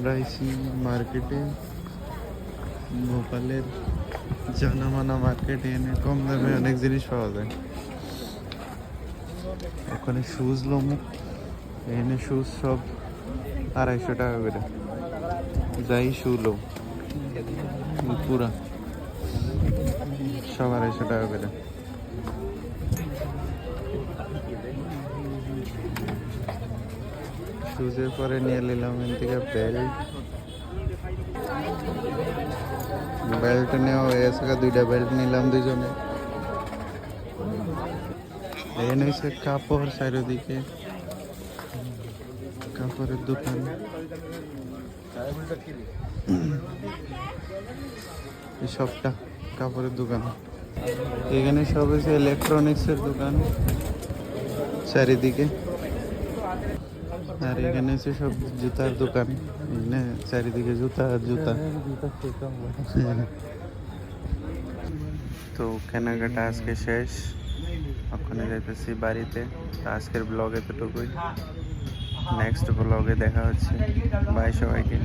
আমরা আইছি মার্কেটে, ভোপালের জানামানা মার্কেটে। এনে কম দামে অনেক জিনিস পাওয়া যায়। ওখানে শুজ লমু, এনে শুজ সব 250 টাকা করে। যাই শু লো পুরা সব 250 টাকা করে। শুজের পরে নিয়ে নিলাম এখান থেকে বেল্ট নেওয়া হয়ে গেছে, 2টা বেল্ট নিলাম দুজনে। এখানে হচ্ছে কাপড়, চারিদিকে কাপড়ের দোকান। এই সবটা কাপড়ের দোকান। এখানে সব হচ্ছে ইলেকট্রনিক্সের দোকান চারিদিকে। আর এখানে হচ্ছে সব জুতার দোকান। এখানে চারিদিকে জুতা আর জুতা। তো কেনাকাটা আজকে শেষ, ওখানে যাইতেছি বাড়িতে। আজকের ব্লগ এতটুকুই, নেক্সট ব্লগে দেখা হচ্ছে। বাই সবাইকে।